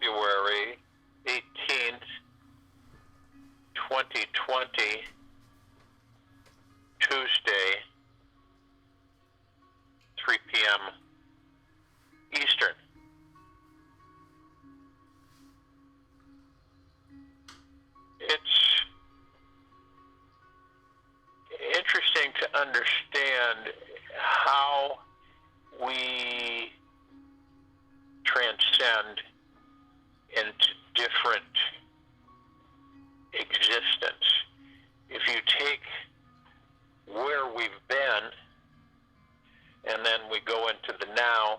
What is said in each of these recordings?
February 18th, 2020, Tuesday, 3 p.m. Eastern. It's interesting to understand how we transcend into different existence. If you take where we've been and then we go into the now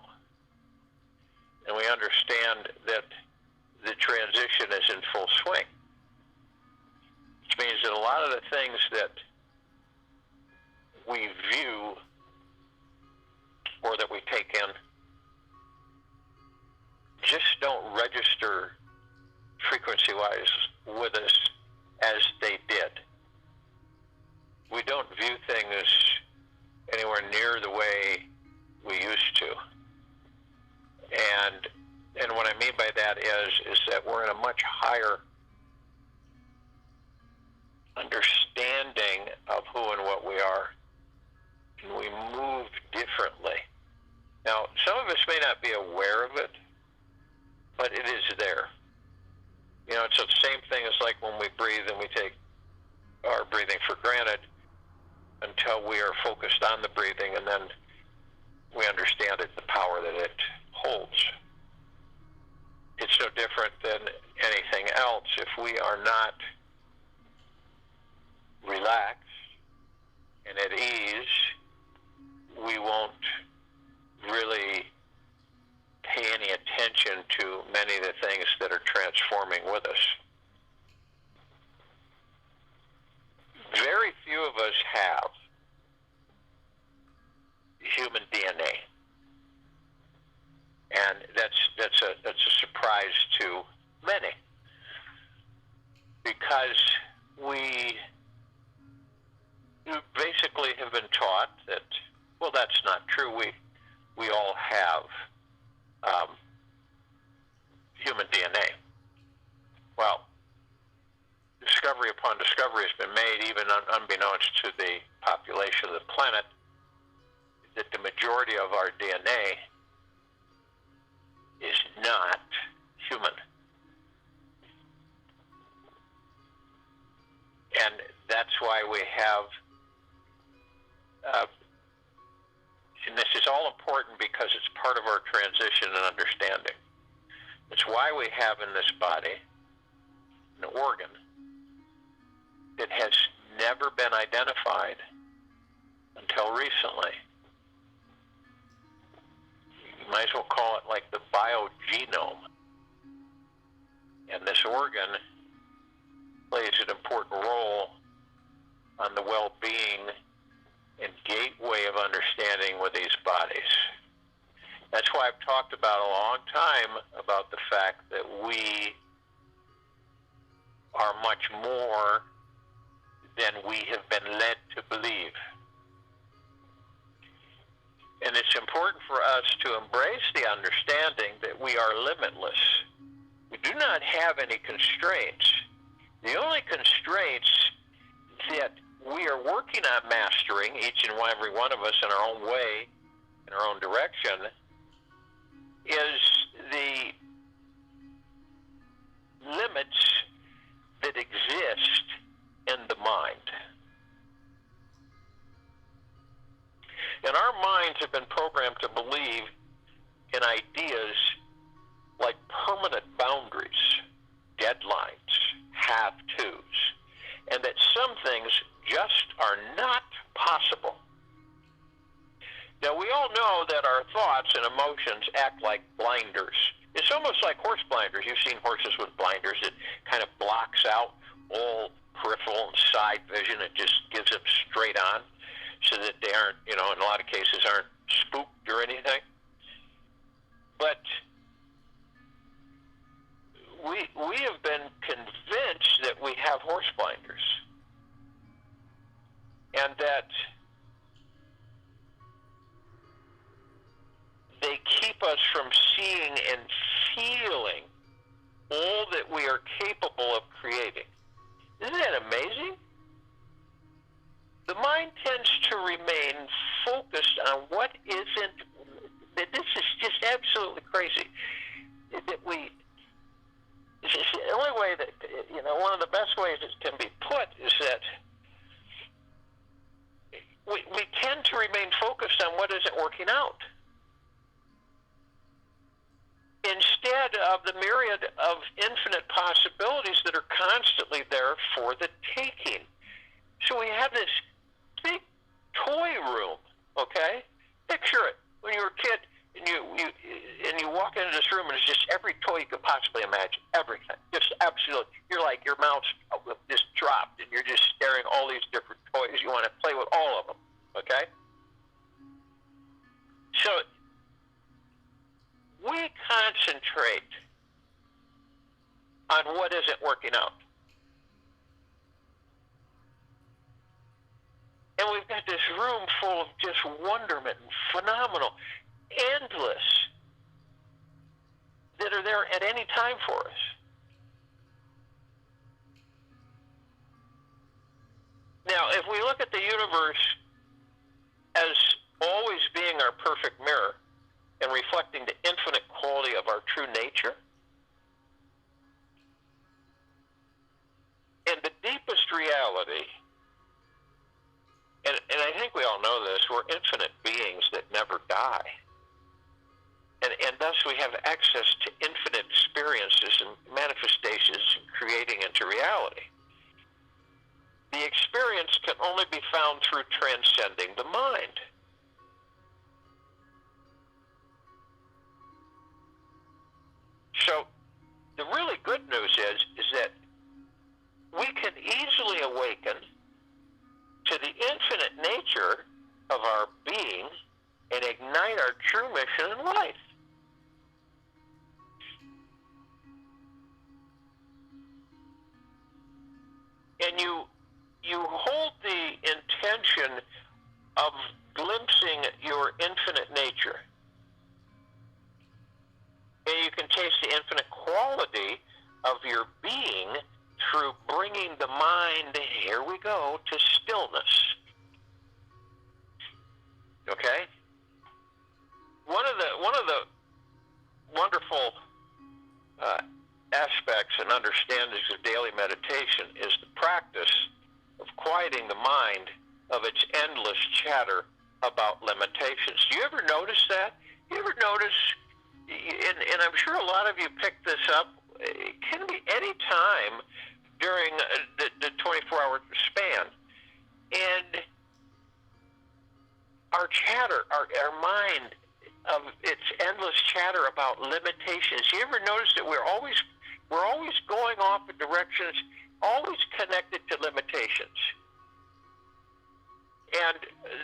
and we understand that the transition is in full swing, which means that a lot of the things that we view or that we take in just don't register frequency-wise with us as they did. We don't view things anywhere near the way we used to. And what I mean by that is that we're in a much higher understanding of who and what we are, and we move differently. Now, some of us may not be aware of it, but it is there. You know, it's the same thing as like when we breathe and we take our breathing for granted until we are focused on the breathing, and then we understand it, the power that it holds. It's no different than anything else. If we are not relaxed and at ease, we won't really pay any attention to many of the things that are transforming with us. Very few of us have human DNA, and that's a surprise to many, because we basically have been taught that, well, that's not true. We all have human DNA. Well, discovery upon discovery has been made, even unbeknownst to the population of the planet, that the majority of our DNA is not human. And that's why we have, and this is all important because it's part of our transition and understanding. It's why we have in this body an organ that has never been identified until recently. You might as well call it like the biogenome. And this organ plays an important role on the well-being and gateway of understanding with these bodies. That's why I've talked about a long time about the fact that we are much more than we have been led to believe. And it's important for us to embrace the understanding that we are limitless. We do not have any constraints. The only constraints that we are working on mastering, each and every one of us in our own way, in our own direction, is the limits that exist in the mind. And our minds have been programmed to believe in ideas like permanent boundaries, deadlines, have-tos, and that some things just are not possible. Now, we all know that our thoughts and emotions act like blinders. It's almost like horse blinders. You've seen horses with blinders. It kind of blocks out all peripheral and side vision. It just gives them straight on so that they aren't, in a lot of cases, aren't spooked or anything. But we have been convinced that we have horse blinders, and that they keep us from seeing and feeling all that we are capable of creating. Isn't that amazing? The mind tends to remain focused on what isn't. This is just absolutely crazy. That it's the only way that, one of the best ways it can be put is that we tend to remain focused on what isn't working out, instead of the myriad of infinite possibilities that are constantly there for the taking. So we have this big toy room, okay? Picture it. When you were a kid and you walk into this room and it's just every toy you could possibly imagine, everything. Just absolutely. You're like, your mouth's just dropped and you're just staring at all these different toys. You want to play with all of them, okay? So we concentrate on what isn't working out. And we've got this room full of just wonderment and phenomenal, endless, that are there at any time for us. Now, if we look at the universe as always being our perfect mirror and reflecting the infinite quality of our true nature, and the deepest reality, and I think we all know this, we're infinite beings that never die. And thus we have access to infinite experiences and manifestations and creating into reality. The experience can only be found through transcending the mind. So the really good news is that we can easily awaken to the infinite nature of our being and ignite our true mission in life. And you hold the intention of glimpsing your infinite nature. And you can taste the infinite quality of your being through bringing the mind, here we go, to stillness. Okay? One of the wonderful aspects and understandings of daily meditation is the practice of quieting the mind of its endless chatter about limitations. Do you ever notice that? You ever notice, and I'm sure a lot of you pick this up, it can be any time during the 24-hour span. And our chatter, our mind, of its endless chatter about limitations. You ever notice that we're always going off in directions, always connected to limitations? And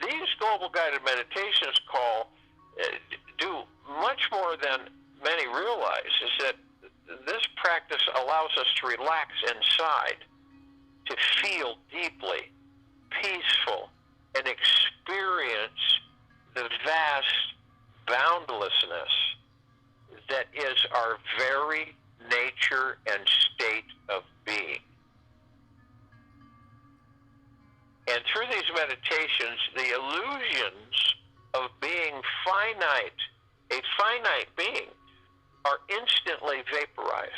these global guided meditations do much more than many realize, is that this practice allows us to relax inside, to feel deeply peaceful, and experience the vast boundlessness that is our very nature and state of being. And through these meditations, the illusions of being finite, a finite being, are instantly vaporized.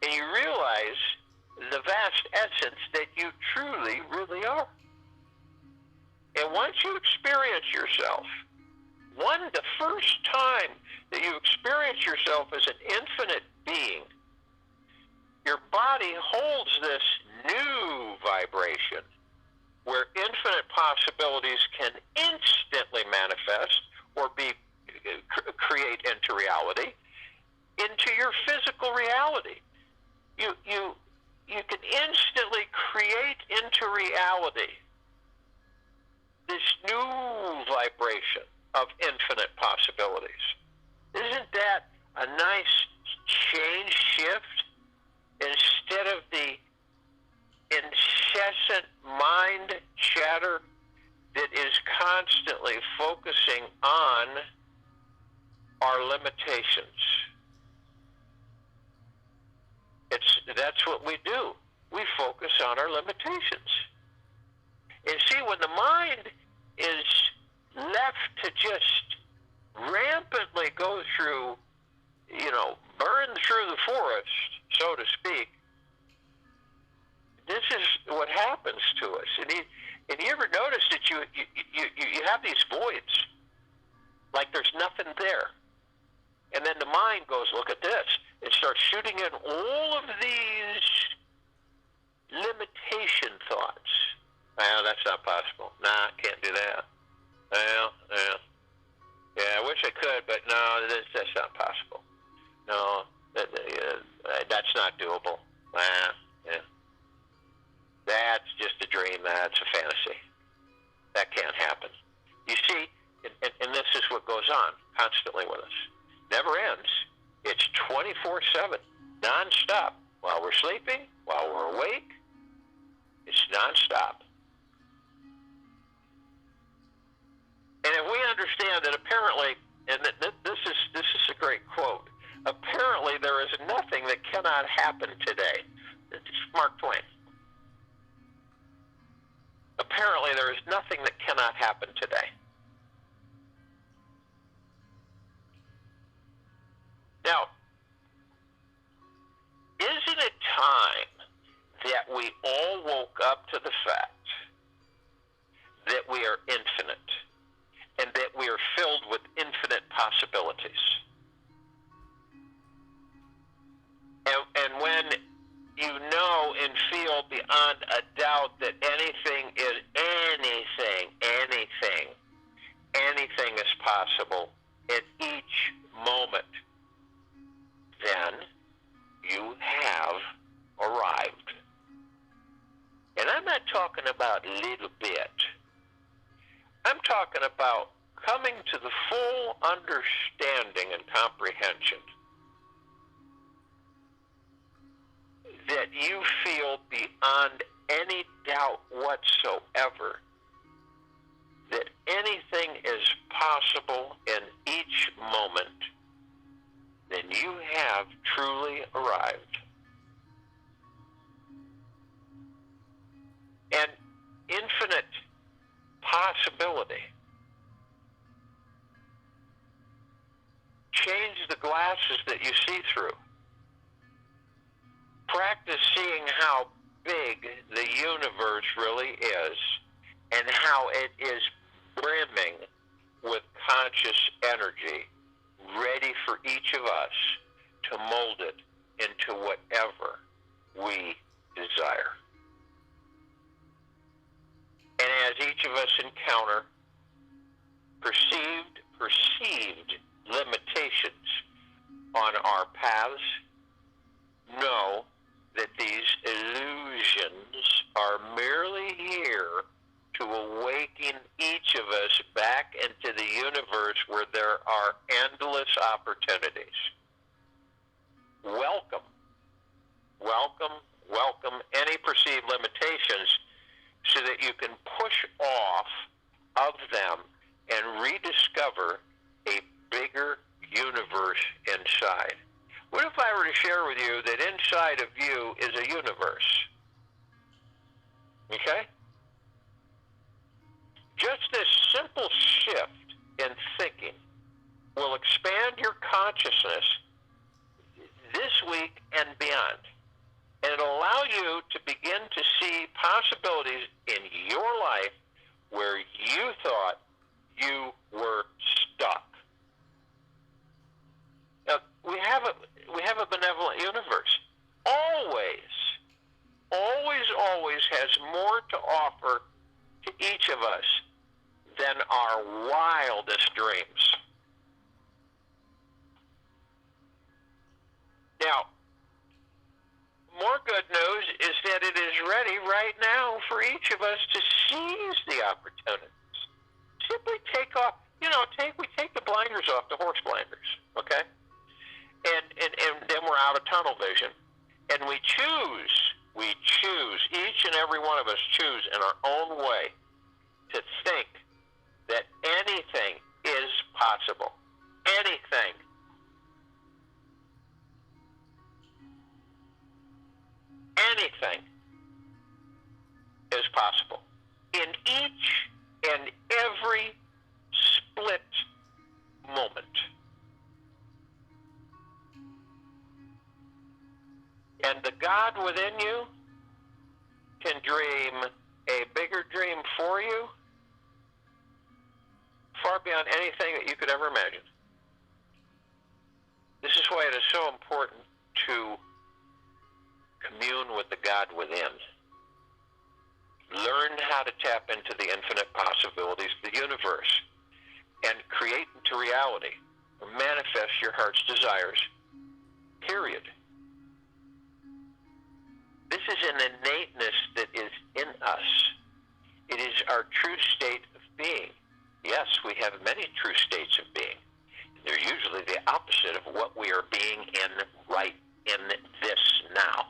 And you realize the vast essence that you truly, really are. And once you experience yourself, the first time that you experience yourself as an infinite being, your body holds this new vibration where infinite possibilities can instantly manifest or create into reality, into your physical reality. You can instantly create into reality this new vibration of infinite possibilities. Isn't that a nice shift? Instead of the incessant mind chatter that is constantly focusing on our limitations. that's what we do. We focus on our limitations. And see, when the mind is left to just rampantly go through, burn through the forest, so to speak, this is what happens to us. And you ever notice that you have these voids, like there's nothing there. And then the mind goes, look at this. It starts shooting in all of these limitation thoughts. Well, that's not possible. Nah, I can't do that. Well, yeah, I wish I could, but no, that's not possible. No, that's not doable. Yeah. That's just a dream. That's a fantasy. That can't happen. You see, and this is what goes on constantly with us. Never ends. It's 24/7, nonstop. While we're sleeping, while we're awake, it's nonstop. And if we understand that apparently, and this is a great quote, apparently there is nothing that cannot happen today. It's Mark Twain. Apparently there is nothing that cannot happen today. Now, isn't it time that we all woke up to the fact that we are infinite and that we are filled with infinite possibilities? And when you know and feel beyond a doubt that anything is possible at each moment, then you have arrived. And I'm not talking about a little bit. I'm talking about coming to the full understanding and comprehension that you feel beyond any doubt whatsoever that anything is possible in each moment, then you have truly arrived. And infinite possibility. Change the glasses that you see through. Practice seeing how big the universe really is and how it is brimming with conscious energy, ready for each of us to mold it into whatever we desire. And as each of us encounter perceived limitations on our paths, know that these illusions are merely here to awaken each of us back into the universe where there are endless opportunities. Welcome any perceived limitations so that you can push off of them and rediscover a bigger universe inside. What if I were to share with you that inside of you is a universe? Okay? Just this simple shift in thinking will expand your consciousness this week and beyond. And it'll allow you to begin to see possibilities in your life where you thought you were stuck. Now, we have a benevolent universe. Always has more to offer to each of us than our wildest dreams. Now, more good news is that it is ready right now for each of us to seize the opportunities. Simply take off, we take the blinders off, the horse blinders, okay? And then we're out of tunnel vision. And we choose, each and every one of us choose in our own way to think that anything is possible. Anything. anything is possible. In each and every split moment. And the God within you can dream a bigger dream for you, far beyond anything that you could ever imagine. This is why it is so important to commune with the God within. Learn how to tap into the infinite possibilities of the universe and create into reality or manifest your heart's desires, period. This is an innateness that is in us. It is our true state of being. Yes, we have many true states of being. They're usually the opposite of what we are being in right in this now.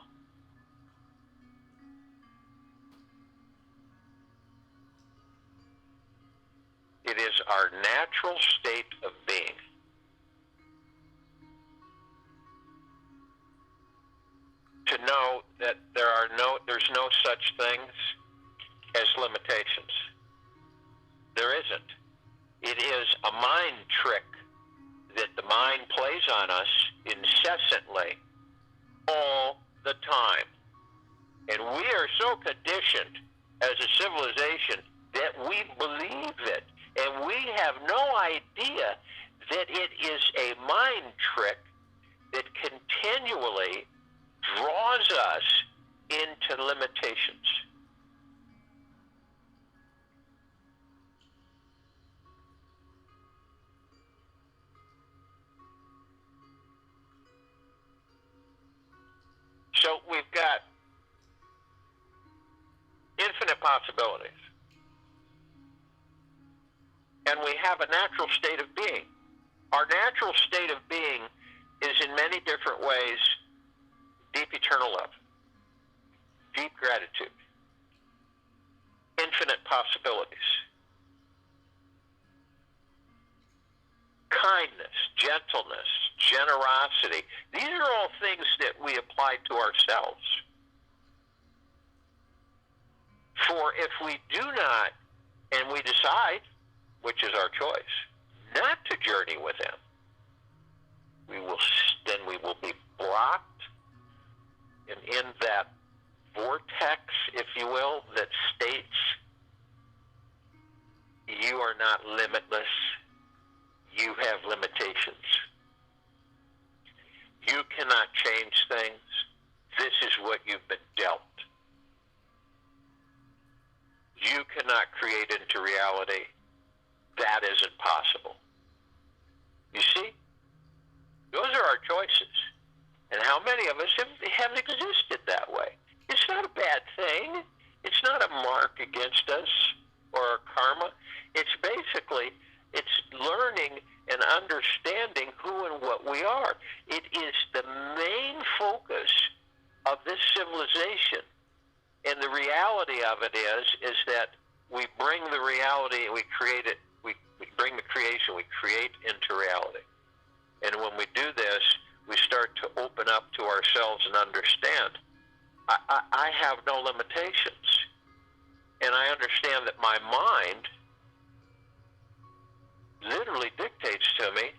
It is our natural state of being. To know that there's no such things as limitations. There isn't. It is a mind trick that the mind plays on us incessantly all the time. And we are so conditioned as a civilization that we believe it. And we have no idea that it is a mind trick that continually draws us into limitations. So we've got infinite possibilities. And we have a natural state of being. Our natural state of being is in many different ways deep eternal love, deep gratitude, infinite possibilities, kindness, gentleness, generosity. These are all things that we apply to ourselves. For if we do not, and we decide, which is our choice, not to journey with him, then we will be blocked and in that vortex, if you will, that states you are not limitless, you have limitations. You cannot change things. This is what you've been dealt. You cannot create into reality. That isn't possible. You see? Those are our choices. And how many of us have existed that way? It's not a bad thing. It's not a mark against us or our karma. It's basically, it's learning and understanding who and what we are. It is the main focus of this civilization. And the reality of it is that we bring the reality, we create it, we bring the creation, we create into reality. And when we do this, we start to open up to ourselves and understand, I have no limitations. And I understand that my mind literally dictates to me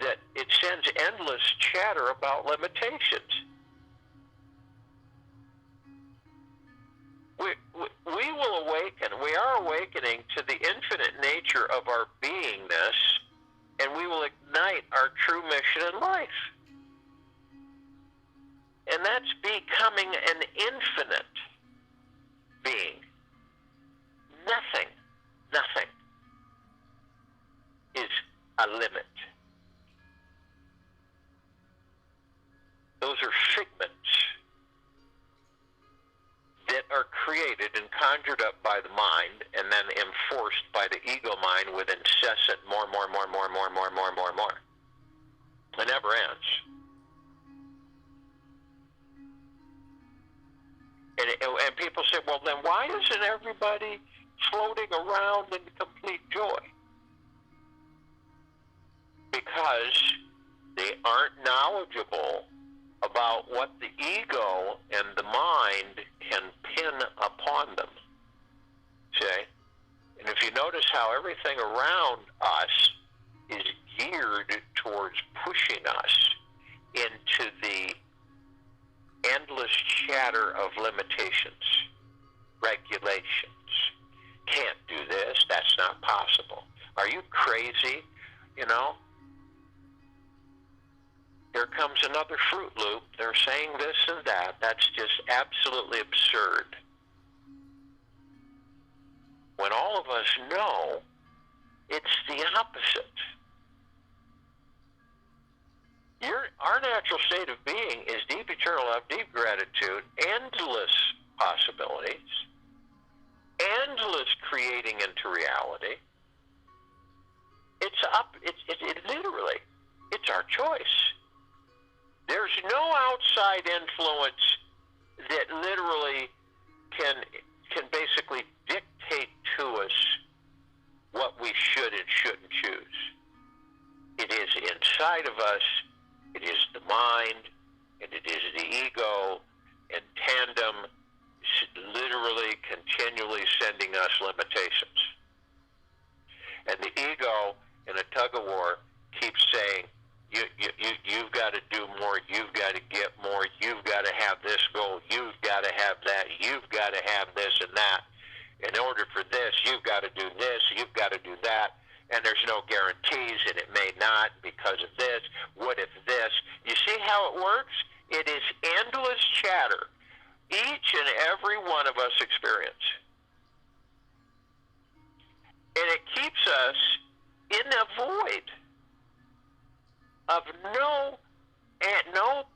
that it sends endless chatter about limitations. We will awaken, we are awakening to the infinite nature of our beingness, and we will ignite our true mission in life. And that's becoming an infinite being. Nothing is a limit. Those are figments that are created and conjured up by the mind and then enforced by the ego mind with incessant more. It never ends. And people say, well, then why isn't everybody floating around in complete joy? Because they aren't knowledgeable about what the ego and the mind can pin upon them. See? And if you notice how everything around us is geared towards pushing us into the endless chatter of limitations, regulations. Can't do this, that's not possible. Are you crazy? You know? Here comes another Fruit Loop. They're saying this and that. That's just absolutely absurd. When all of us know it's the opposite. Our natural state of being is deep eternal love, deep gratitude, endless possibilities, endless creating into reality. It literally, it's our choice. There's no outside influence that literally can basically dictate to us what we should and shouldn't choose. It is inside of us, it is the mind, and it is the ego in tandem, literally continually sending us limitations. And the ego in a tug-of-war keeps saying, you've got to do more, you've got to get more, you've got to have this goal, you've got to have that, you've got to have this and that. In order for this, you've got to do this, you've got to do that, and there's no guarantees, and it may not because of this. What if this? You see how it works? It is endless chatter. Each and every one of us experience. And it keeps us in a void of no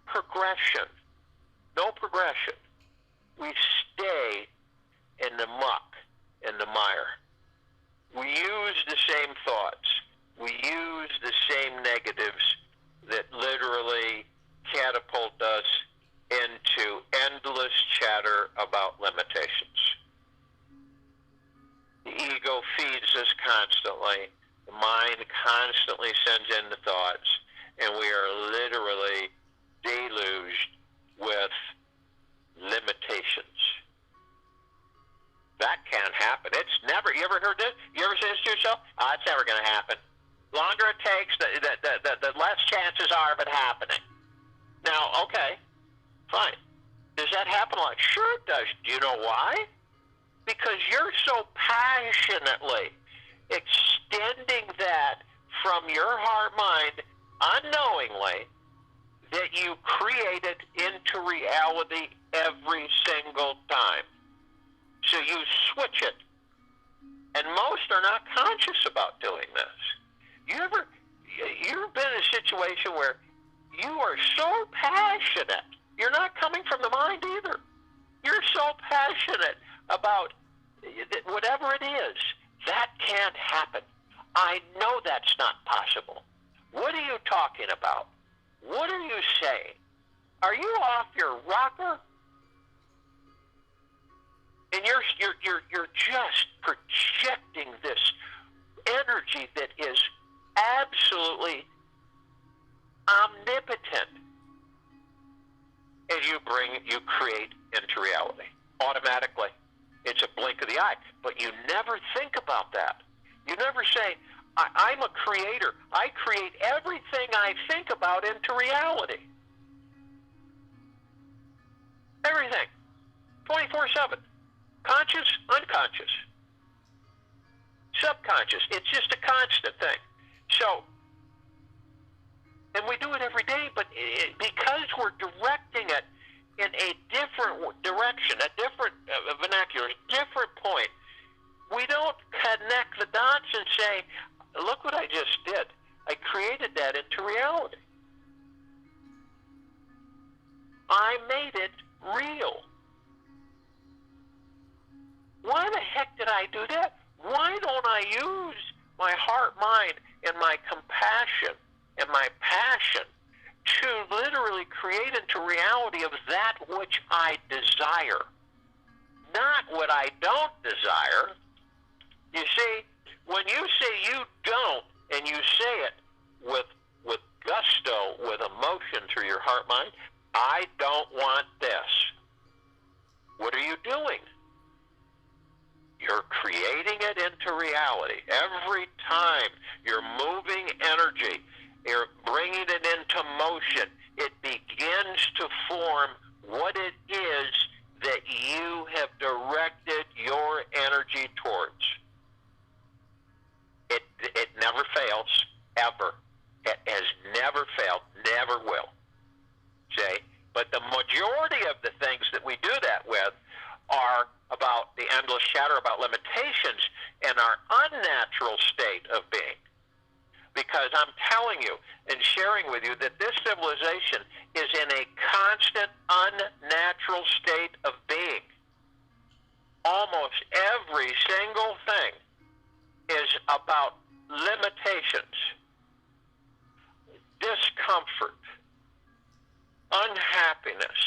progression. No progression. We stay in the muck, in the mire. We use the same thoughts. We use the same negatives that literally catapult us into endless chatter about limitations. The ego feeds us constantly. The mind constantly sends in the thoughts, and we are literally deluged with limitations. That can't happen. It's never. You ever heard this? You ever say this to yourself? It's never going to happen. Longer it takes, the less chances are of it happening. Now, okay, fine. Does that happen a lot? Sure it does. Do you know why? Because you're so passionately extending that from your heart mind unknowingly that you create it into reality every single time. So you switch it. And most are not conscious about doing this. You've been in a situation where you are so passionate. You're not coming from the mind either. You're so passionate about whatever it is. That can't happen. I know that's not possible. What are you talking about? What are you saying? Are you off your rocker? And you're just projecting this energy that is absolutely omnipotent. And you create into reality automatically. It's a blink of the eye. But you never think about that. You never say, I'm a creator. I create everything I think about into reality. Everything. 24/7. Conscious, unconscious. Subconscious. It's just a constant thing. So, and we do it every day, but because we're directing it in a different direction, a different vernacular, a different point, we don't connect the dots and say, look what I just did. I created that into reality. I made it real. Why the heck did I do that? Why don't I use my heart, mind, and my compassion and my passion to literally create into reality of that which I desire, not what I don't desire? You see, when you say you don't, and you say it with gusto, with emotion through your heart, mind, I don't want this. What are you doing? You're creating it into reality. Every time you're moving energy, you're bringing it into motion, it begins to form what it is that you have directed your energy towards. It never fails, ever. It has never failed, never will. See? But the majority of the things that we do that with are about the endless chatter, about limitations, and our unnatural state of being. Because I'm telling you and sharing with you that this civilization is in a constant unnatural state of being. Almost every single thing is about limitations, discomfort, unhappiness,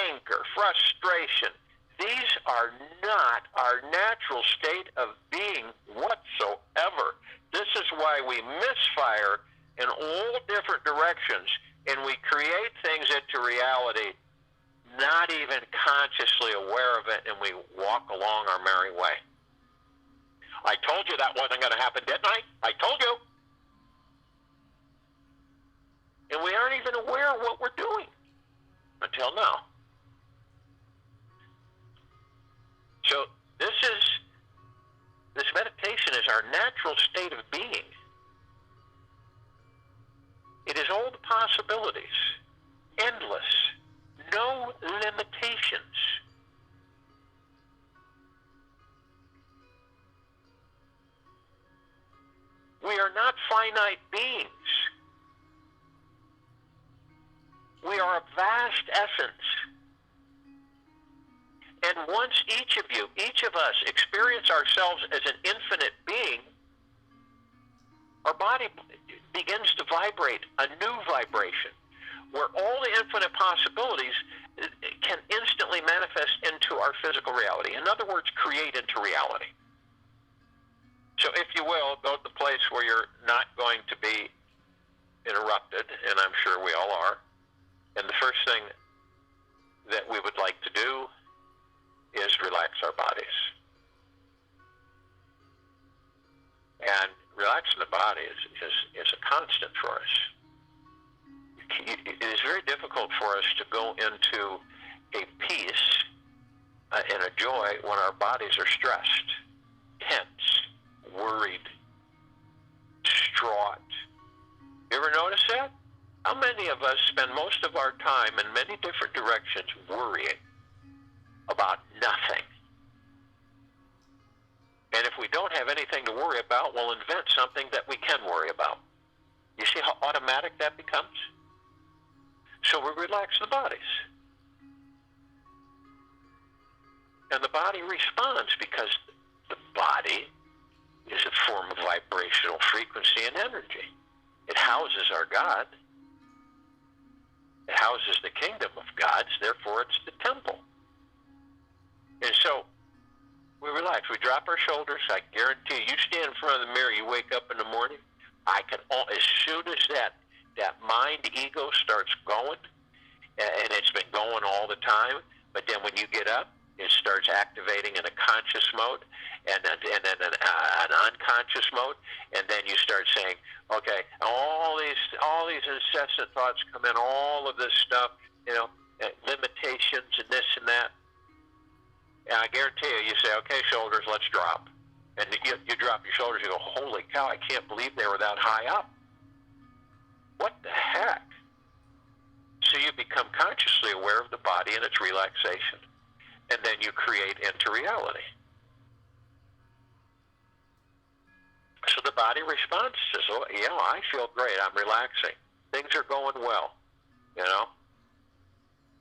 anger, frustration. These are not our natural state of being whatsoever. This is why we misfire in all different directions, and we create things into reality, not even consciously aware of it, and we walk along our merry way. I told you that wasn't going to happen, didn't I? I told you. And we aren't even aware of what we're doing until now. So this meditation is our natural state of being. It is all the possibilities, endless, no limitations. We are not finite beings. We are a vast essence. And once each of us experience ourselves as an infinite being, our body begins to vibrate a new vibration where all the infinite possibilities can instantly manifest into our physical reality. In other words, create into reality. So if you will, go to the place where you're not going to be interrupted, and I'm sure we all are. And the first thing that we would like to do is relax our bodies. And relaxing the body is a constant for us. It is very difficult for us to go into a peace and a joy when our bodies are stressed, tense, worried, distraught. You ever notice that? How many of us spend most of our time in many different directions worrying about nothing? And if we don't have anything to worry about, we'll invent something that we can worry about. You see how automatic that becomes? So we relax the bodies. And the body responds because the body is a form of vibrational frequency and energy. It houses our God. It houses the kingdom of gods, therefore it's the temple. And so we relax. We drop our shoulders. I guarantee you stand in front of the mirror, you wake up in the morning, as soon as that mind ego starts going, and it's been going all the time, but then when you get up, it starts activating in a conscious mode, and then an unconscious mode, and then you start saying, okay, all these incessant thoughts come in, all of this stuff, limitations and this and that. And I guarantee you say, okay, shoulders, let's drop. And you drop your shoulders, you go, holy cow, I can't believe they were that high up. What the heck? So you become consciously aware of the body and its relaxation. And then you create into reality. So the body responds, says, oh, I feel great, I'm relaxing. Things are going well,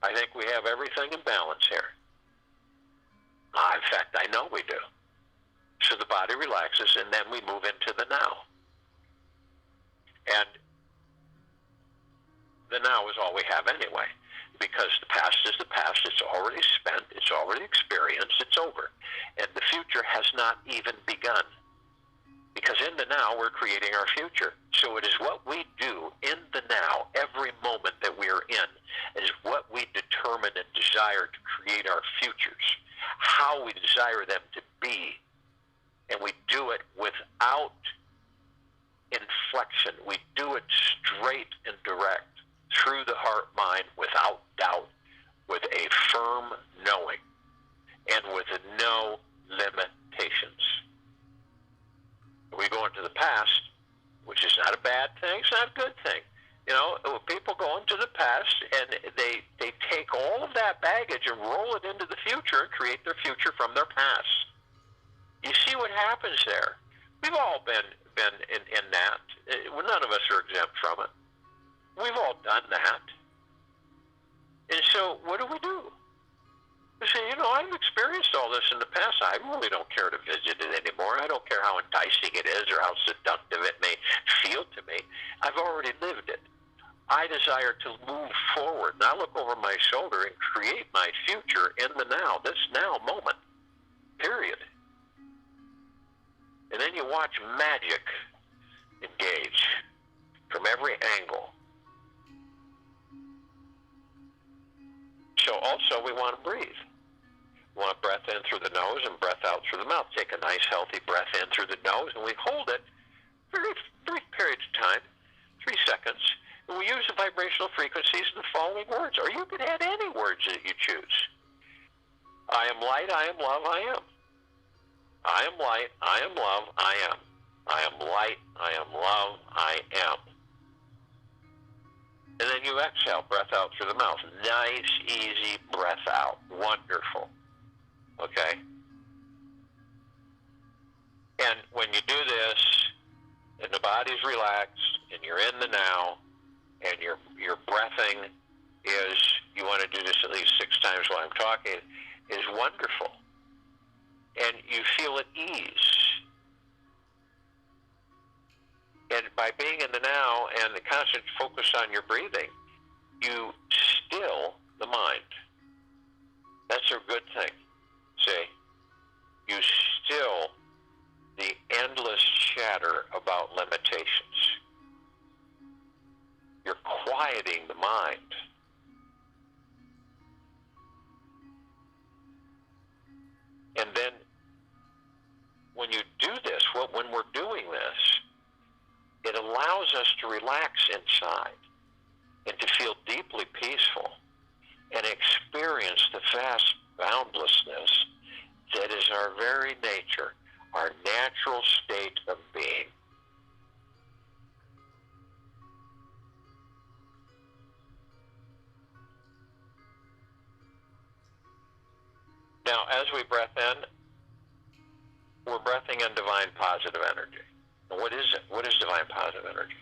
I think we have everything in balance here. In fact, I know we do. So the body relaxes, and then we move into the now. And the now is all we have anyway, because the past is the past. It's already spent. It's already experienced. It's over. And the future has not even begun, because in the now, we're creating our future. So it is what we do in the now, every moment that we are in is what we determine and desire to create our futures, how we desire them to be. And we do it without inflection. We do it straight and direct, through the heart mind, without doubt, with a firm knowing, and with no limitations. We go into the past, which is not a bad thing, it's not a good thing. You know, people go into the past and they take all of that baggage and roll it into the future and create their future from their past. You see what happens there. We've all been in that. Well, none of us are exempt from it. We've all done that. And so what do? We say, you know, I've experienced all this in the past. I really don't care to visit it anymore. I don't care how enticing it is or how seductive it may feel to me. I've already lived it. I desire to move forward, not look over my shoulder and create my future in the now, this now moment, period. And then you watch magic engage from every angle. So also we want to breathe. We want to breath in through the nose and breath out through the mouth. Take a nice healthy breath in through the nose and we hold it for a brief period of time, 3 seconds. And we use the vibrational frequencies in the following words, or you can add any words that you choose. I am light, I am love, I am. I am light, I am love, I am. I am light, I am love, I am. And then you exhale, breath out through the mouth. Nice, easy breath out. Wonderful. Okay? And when you do this, and the body's relaxed, and you're in the now, and your breathing is, you want to do this at least 6 times while I'm talking, is wonderful. And you feel at ease. And by being in the now and the constant focus on your breathing, you still the mind. That's a good thing. See? You still the endless chatter about limitations. You're quieting the mind. And then when you do this, when we're doing this, it allows us to relax inside and to feel deeply peaceful and experience the vast boundlessness that is our very nature, our natural state of being. Now, as we breath in, we're breathing in divine positive energy. And what is it? What is divine positive energy?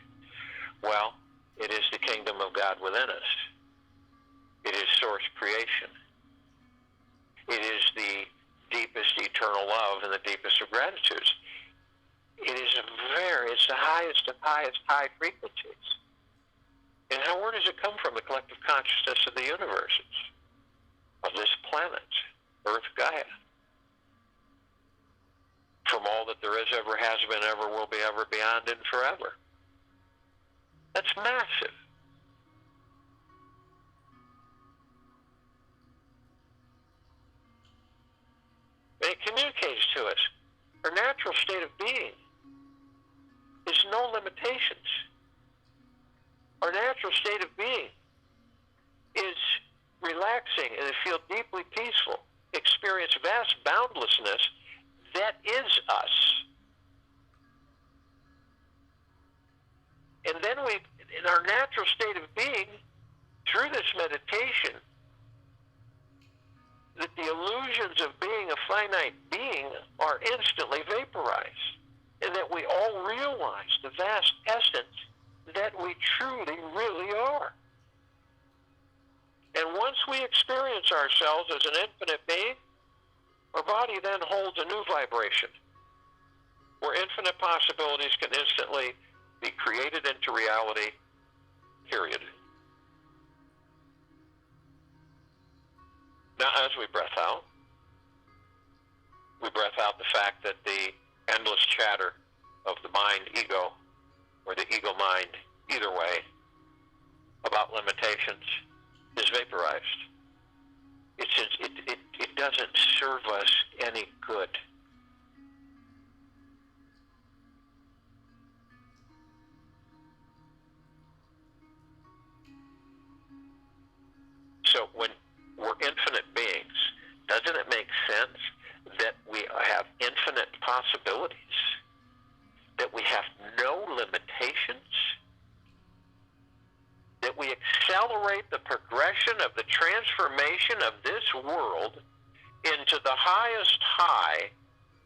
Well, it is the kingdom of God within us. It is source creation. It is the deepest eternal love and the deepest of gratitudes. It is it's the highest of highest high frequencies. And where does it come from? The collective consciousness of the universes, of this planet, Earth Gaia. From all that there is, ever has been, ever will be, ever beyond, and forever. That's massive. And it communicates to us. Our natural state of being is no limitations. Our natural state of being is relaxing and feel deeply peaceful, experience vast boundlessness. That is us. And then we, in our natural state of being, through this meditation, that the illusions of being a finite being are instantly vaporized, and that we all realize the vast essence that we truly really are. And once we experience ourselves as an infinite being, our body then holds a new vibration, where infinite possibilities can instantly be created into reality, period. Now, as we breath out the fact that the endless chatter of the mind ego, or the ego mind, either way, about limitations is vaporized. It doesn't serve us any good. So when we're infinite beings, doesn't it make sense that we have infinite possibilities? That we have no limitations? That we accelerate the progression of the transformation of this world into the highest high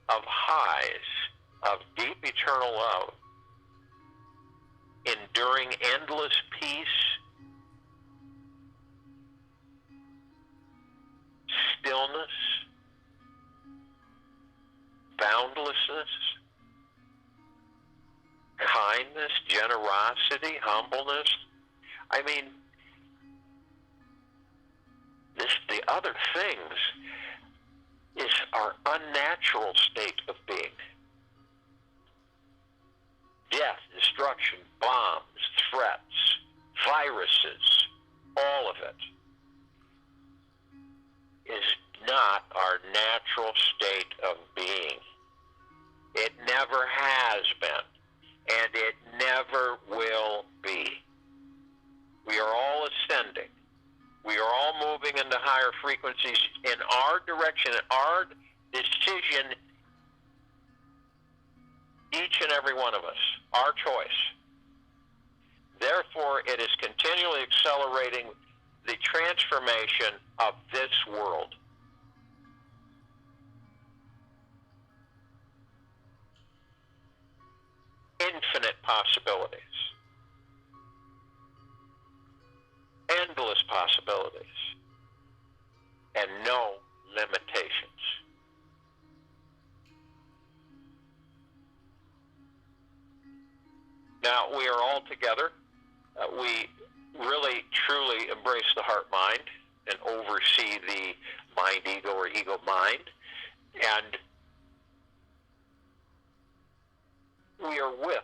of highs of deep eternal love, enduring endless peace, stillness, boundlessness, kindness, generosity, humbleness. I mean, the other things is our unnatural state of being. Death, destruction, bombs, threats, viruses, all of it is not our natural state of being. It never has been, and it never will be. We are all ascending. We are all moving into higher frequencies in our direction, in our decision, each and every one of us, our choice. Therefore, it is continually accelerating the transformation of this world. Infinite possibilities. Endless possibilities. And no limitations. Now, we are all together. We really, truly embrace the heart-mind and oversee the mind-ego or ego-mind. And we are with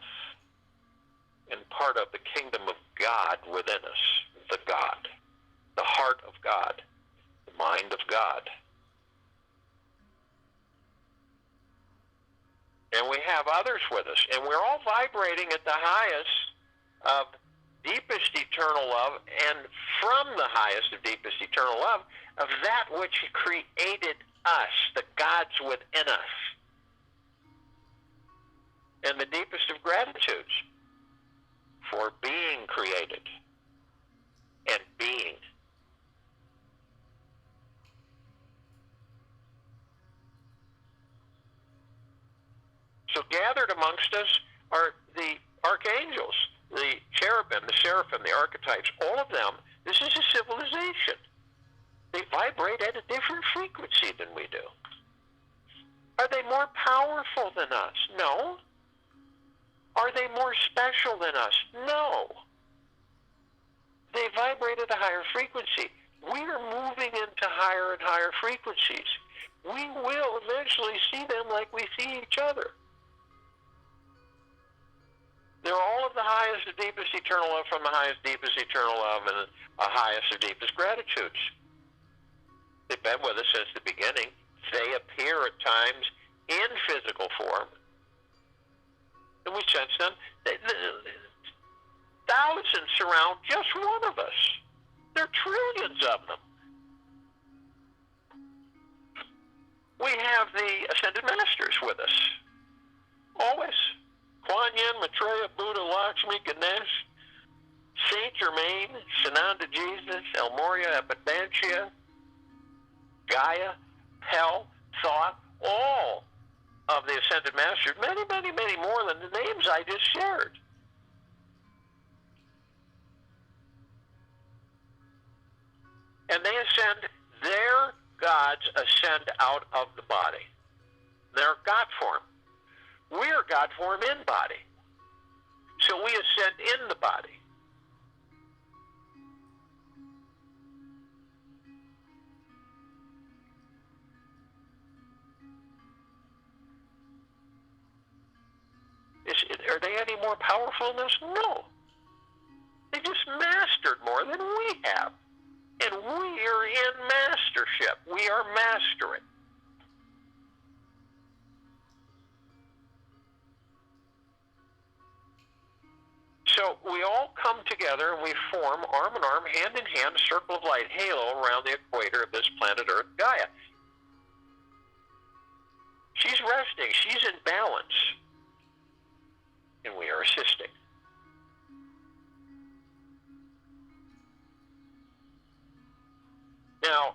and part of the kingdom of God within us, the God, the heart of God, the mind of God. And we have others with us, and we're all vibrating at the highest of deepest eternal love, and from the highest of deepest eternal love, of that which created us, the gods within us. And the deepest of gratitudes for being created and being. So gathered amongst us are the archangels, the cherubim, the seraphim, the archetypes, all of them. This is a civilization. They vibrate at a different frequency than we do. Are they more powerful than us? No. Are they more special than us? No. They vibrate at a higher frequency. We are moving into higher and higher frequencies. We will eventually see them like we see each other. They're all of the highest and deepest eternal love from the highest, deepest eternal love and the highest or deepest gratitudes. They've been with us since the beginning. They appear at times in physical form. And we sense them. Thousands surround just one of us. There are trillions of them. We have the Ascended Masters with us. Always. Kuan Yin, Maitreya, Buddha, Lakshmi, Ganesh, Saint Germain, Sananda Jesus, El Morya, Abundantia, Gaia, Hell, Thought, all of the Ascended Masters, many, many, many more than the names I just shared. And they ascend, their gods ascend out of the body. They're God form. We are God form in body. So we ascend in the body. Are they any more powerful than us? No. They just mastered more more than we have. And we are in mastership. We are mastering. So we all come together and we form, arm in arm, hand in hand, a circle of light halo around the equator of this planet Earth, Gaia. She's resting. She's in balance. And we are assisting. Now,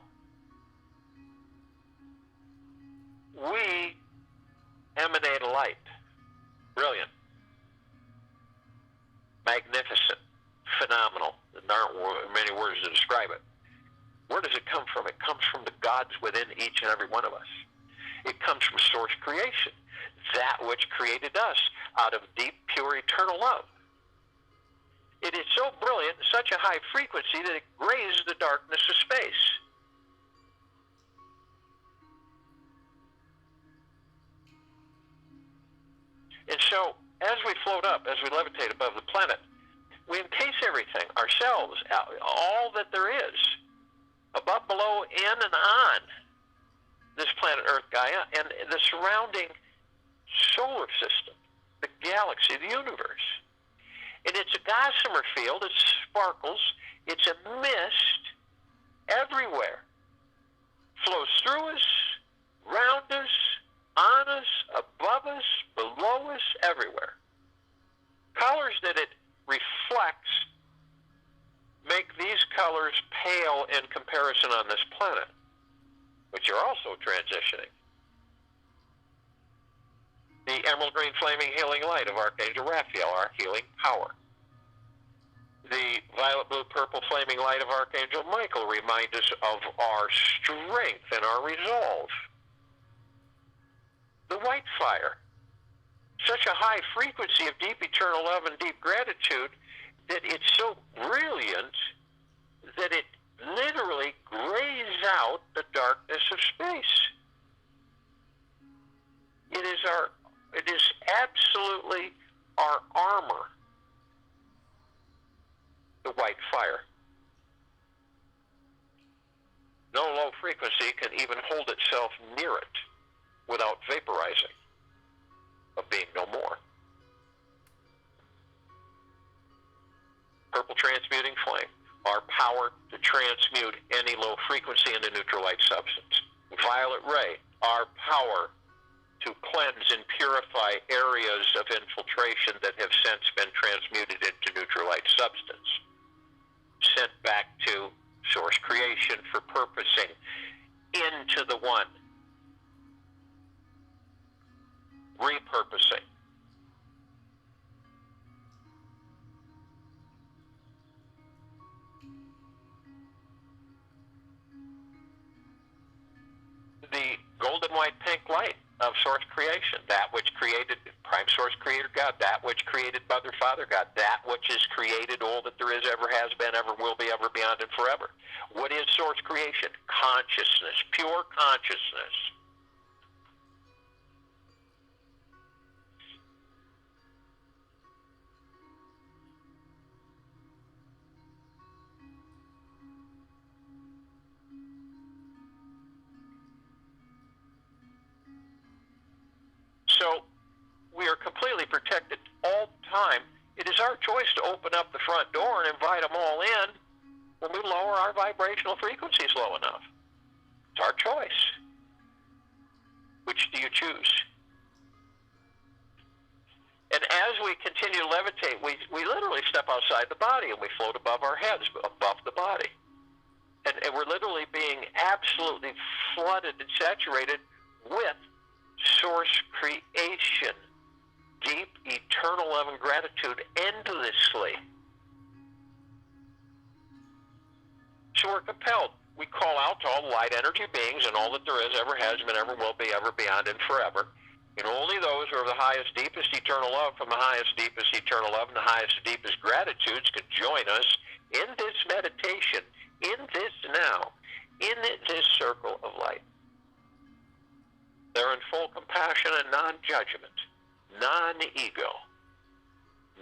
we emanate a light. Brilliant. Magnificent. Phenomenal. There aren't many words to describe it. Where does it come from? It comes from the gods within each and every one of us. It comes from source creation, that which created us out of deep, pure, eternal love. It is so brilliant, such a high frequency, that it grazes the darkness of space. And so, as we float up, as we levitate above the planet, we encase everything, ourselves, all that there is, above, below, in, and on this planet Earth, Gaia, and the surrounding solar system, the galaxy, the universe. And it's a gossamer field, it sparkles, it's a mist everywhere. Flows through us, around us, on us, above us, below us, everywhere. Colors that it reflects make these colors pale in comparison on this planet, which are also transitioning. The emerald green flaming healing light of Archangel Raphael, our healing power. The violet blue purple flaming light of Archangel Michael remind us of our strength and our resolve. The white fire, such a high frequency of deep eternal love and deep gratitude that it's so brilliant that it literally grays out the darkness of space. It is absolutely our armor, the white fire. No low frequency can even hold itself near it without vaporizing, of being no more. Purple transmuting flame, our power to transmute any low frequency into neutral light substance. Violet ray, our power to cleanse and purify areas of infiltration that have since been transmuted into neutral light substance, sent back to source creation for purposing into the one, repurposing. The golden white pink light of source creation, that which created prime source creator God, that which created mother father God, that which is created all that there is, ever has been, ever will be, ever beyond, and forever. What is source creation? Consciousness, pure consciousness. So we are completely protected all the time. It is our choice to open up the front door and invite them all in when we lower our vibrational frequencies low enough. It's our choice. Which do you choose? And as we continue to levitate, we literally step outside the body and we float above our heads, above the body. And we're literally being absolutely flooded and saturated with source creation, deep, eternal love and gratitude endlessly. So we're compelled. We call out to all the light energy beings and all that there is, ever has been, ever will be, ever beyond, and forever. And only those who are the highest, deepest, eternal love from the highest, deepest, eternal love and the highest, deepest gratitudes can join us in this meditation, in this now, in this circle of light. They're in full compassion and non-judgment, non-ego,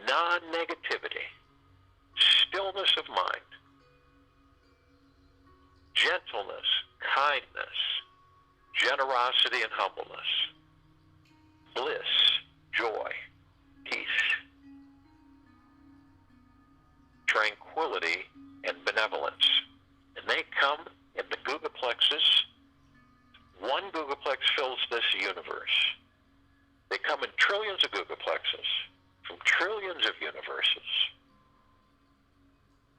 non-negativity, stillness of mind, generosity and humbleness, bliss, joy, peace, tranquility, and benevolence. And they come in the Gugaplexes. One Gugaplex fills this universe. They come in trillions of Gugaplexes from trillions of universes.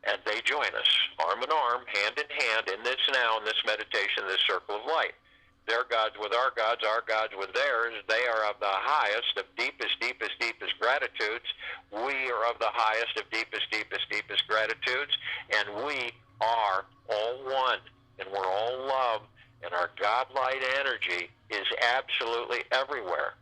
And they join us, arm in arm, hand in hand, in this now, in this meditation, this circle of light. Their gods with our gods with theirs. They are of the highest, of deepest, deepest, deepest gratitudes. We are of the highest, of deepest, deepest, deepest gratitudes. And we are all one. And we're all love. And our God-light energy is absolutely everywhere.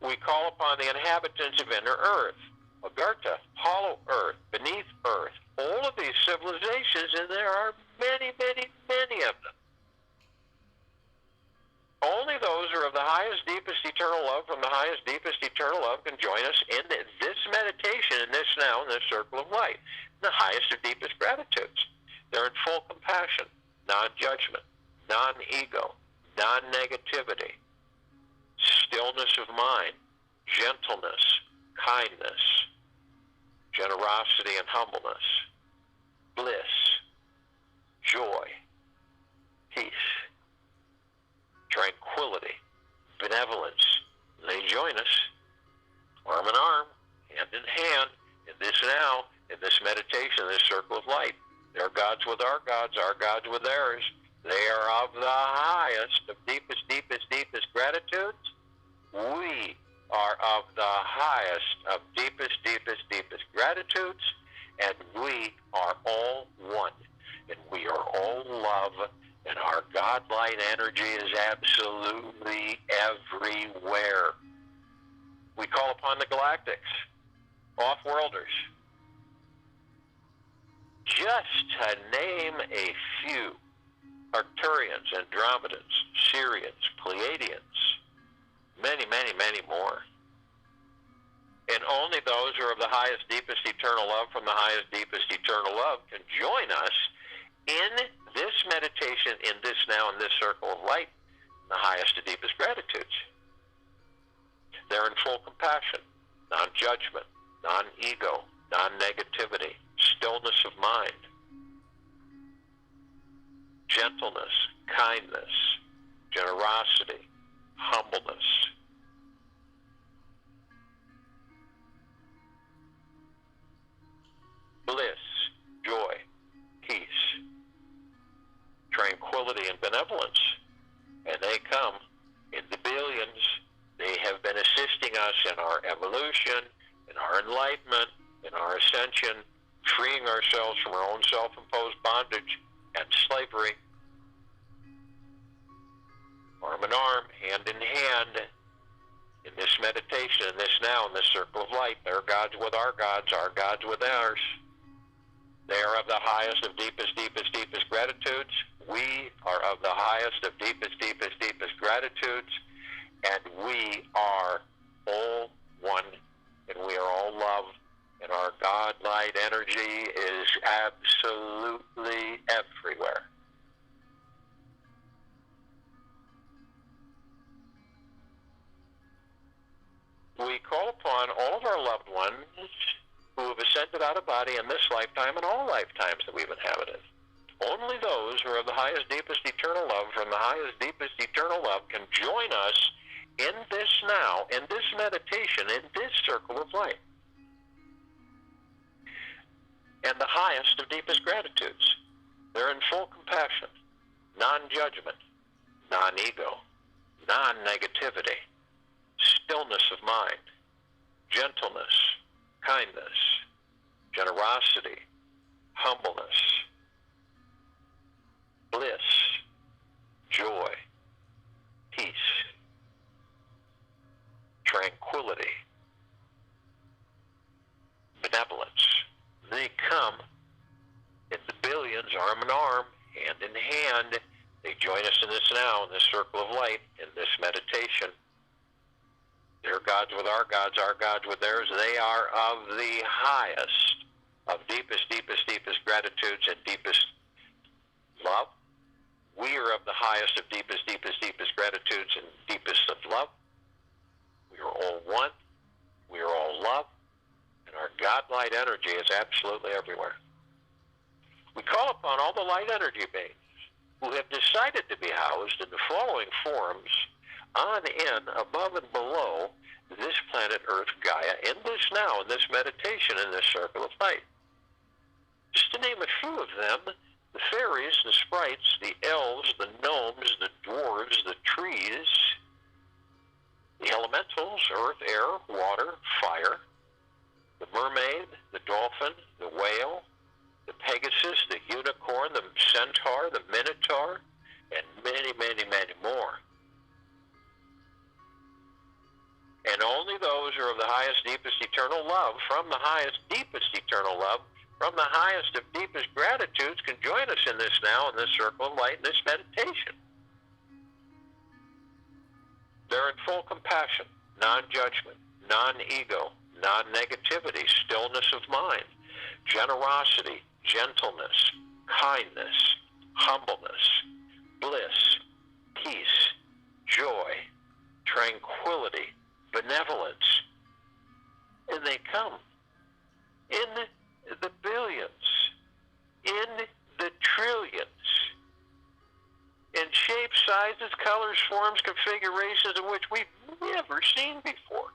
We call upon the inhabitants of inner earth, Agartha, hollow earth, beneath earth, all of these civilizations, and there are many, many, many of them. Only those who are of the highest, deepest, eternal love from the highest, deepest, eternal love can join us in this meditation, in this now, in this circle of light, the highest of deepest gratitudes. They're in full compassion, non-judgment, non-ego, non-negativity, stillness of mind, gentleness, kindness, generosity and humbleness, bliss, joy, peace, tranquility, benevolence. They join us, arm in arm, hand in hand, in this now, in this meditation, this circle of light. Their gods with our gods with theirs. They are of the highest, of deepest, deepest, deepest gratitudes. We are of the highest, of deepest, deepest, deepest gratitudes, and we are all one, and we are all love, and our God-light energy is absolutely everywhere. We call upon the galactics, off-worlders, just to name a few: Arcturians, Andromedans, Sirians, Pleiadians, many, many, many more. And only those who are of the highest, deepest, eternal love from the highest, deepest, eternal love can join us in this meditation, in this now, in this circle of light, the highest and deepest gratitudes. They're in full compassion, non-judgment, non-ego, non-negativity, stillness of mind, gentleness, kindness, generosity, humbleness, bliss, joy, peace, tranquility, and benevolence. And they come in the billions. They have been assisting us in our evolution, in our enlightenment, in our ascension, freeing ourselves from our own self-imposed bondage and slavery. Arm in arm, hand in hand, in this meditation, in this now, in this circle of light. Their gods with our gods with theirs. They are of the highest, of deepest, deepest, deepest gratitudes. We are of the highest, of deepest, deepest, deepest gratitudes. And we are all one, and we are all love. And our God-light energy is absolutely everywhere. We call upon all of our loved ones who have ascended out of body in this lifetime and all lifetimes that we've inhabited. Only those who are of the highest, deepest, eternal love from the highest, deepest, eternal love can join us in this now, in this meditation, in this circle of light. And the highest of deepest gratitudes. They're in full compassion, non-judgment, non-ego, non-negativity, stillness of mind, gentleness, kindness, generosity, humbleness, bliss, joy, peace, tranquility, benevolence. They come in the billions, arm in arm, hand in hand. They join us in this now, in this circle of light, in this meditation. Their gods with our gods with theirs. They are of the highest, of deepest, deepest, deepest gratitudes and deepest love. We are of the highest of deepest, deepest, deepest gratitudes and deepest of love. We are all one. We are all love. And our God-light energy is absolutely everywhere. We call upon all the light energy beings who have decided to be housed in the following forms on, in, above, and below this planet Earth Gaia, in this now, in this meditation, in this circle of light. Just to name a few of them, the fairies, the sprites, the elves, the gnomes, the dwarves, the trees, the elementals, earth, air, water, fire, the mermaid, the dolphin, the whale, the Pegasus, the unicorn, the centaur, the minotaur, and many, many, many more. And only those who are of the highest, deepest, eternal love, from the highest, deepest, eternal love, from the highest of deepest gratitudes can join us in this now, in this circle of light, in this meditation. They're in full compassion, non-judgment, non-ego, non-negativity, stillness of mind, generosity, gentleness, kindness, humbleness, bliss, peace, joy, tranquility, benevolence. And they come in the billions, in the trillions, in shapes, sizes, colors, forms, configurations in which we've never seen before.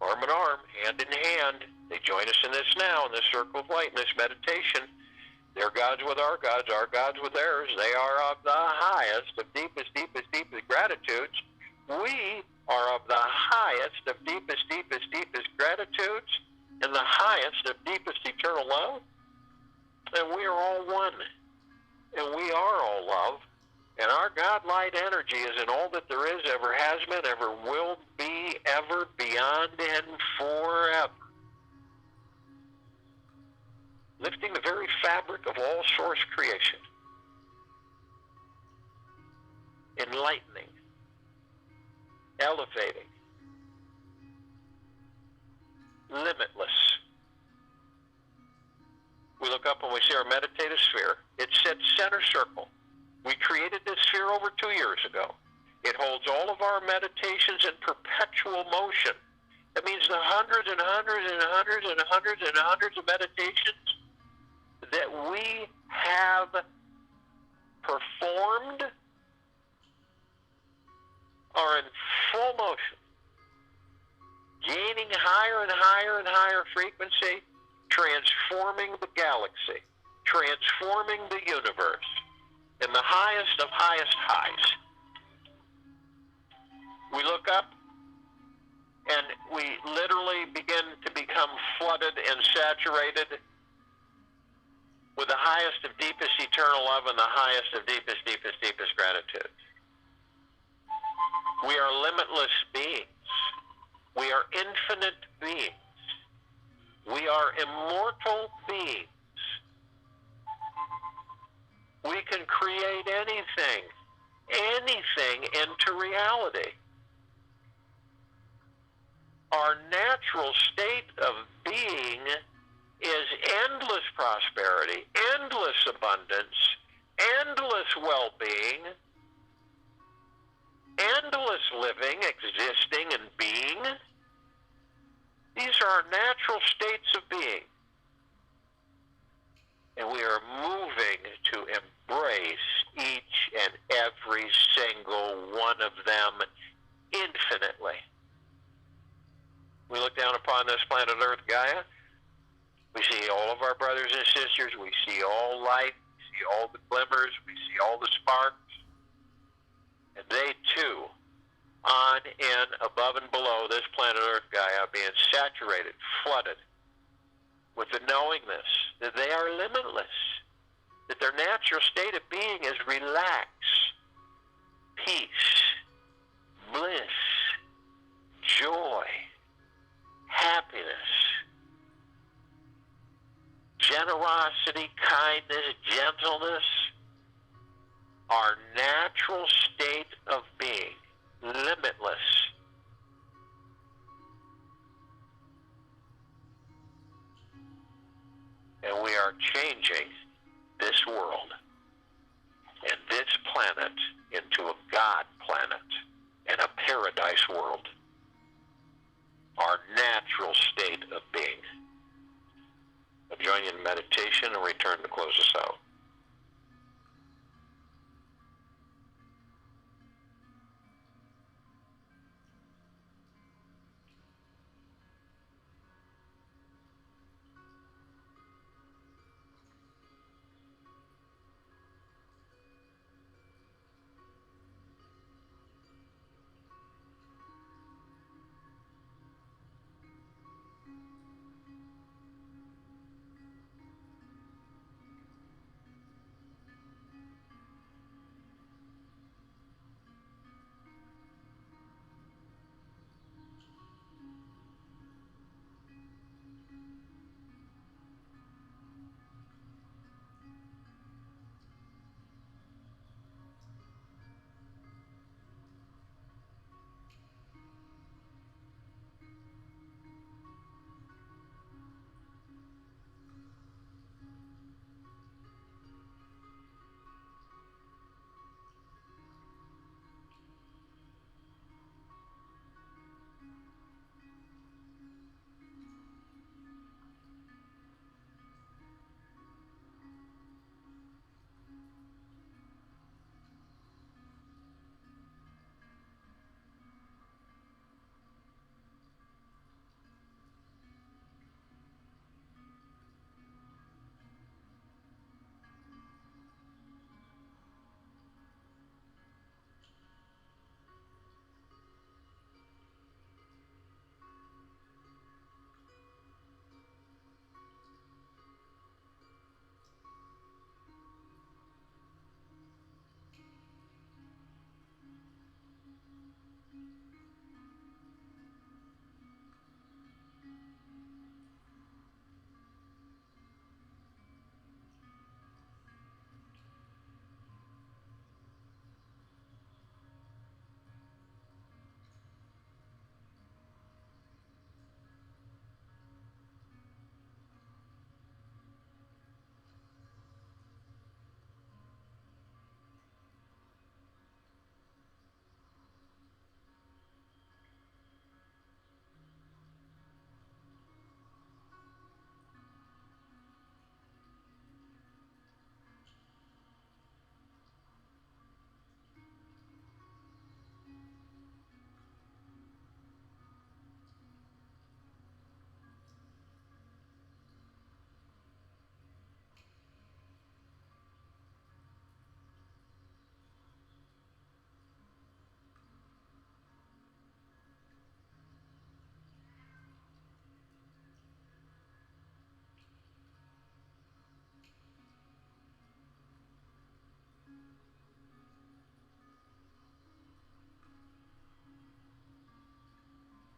Arm in arm, hand in hand, they join us in this now, in this circle of light, in this meditation. Their gods with our gods with theirs. They are of the highest of deepest, deepest, deepest gratitudes. We are of the highest of deepest, deepest, deepest gratitudes and the highest of deepest eternal love. And we are all one. And we are all love. And our God-light energy is in all that there is, ever has been, ever will be, ever, beyond, and forever. Lifting the very fabric of all source creation. Enlightening. Elevating. Limitless. We look up and we see our meditative sphere. It sits center circle. We created this sphere over 2 years ago. It holds all of our meditations in perpetual motion. That means the hundreds and hundreds and hundreds and hundreds and hundreds of meditations that we have performed are in full motion, gaining higher and higher and higher frequency, transforming the galaxy, transforming the universe in the highest of highest highs. We look up and we literally begin to become flooded and saturated with the highest of deepest eternal love and the highest of deepest, deepest, deepest gratitude. We are limitless beings. We are infinite beings. We are immortal beings. We can create anything into reality. Our natural state of being is endless prosperity, endless abundance, endless well-being, endless living, existing, and being. These are our natural states of being. And we are moving to embrace each and every single one of them infinitely. We look down upon this planet Earth, Gaia. We see all of our brothers and sisters. We see all light. We see all the glimmers. We see all the sparks. And they, too, on and above and below this planet Earth, Gaia, being saturated, flooded with the knowingness that they are limitless, that their natural state of being is relax, peace, bliss, joy, happiness, generosity, kindness, gentleness, our natural state of being, limitless. they are changing this world and this planet into a God planet and a paradise world, our natural state of being. I'll join you in meditation and return to close us out.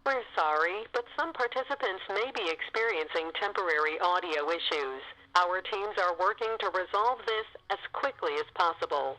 We're sorry, but some participants may be experiencing temporary audio issues. Our teams are working to resolve this as quickly as possible.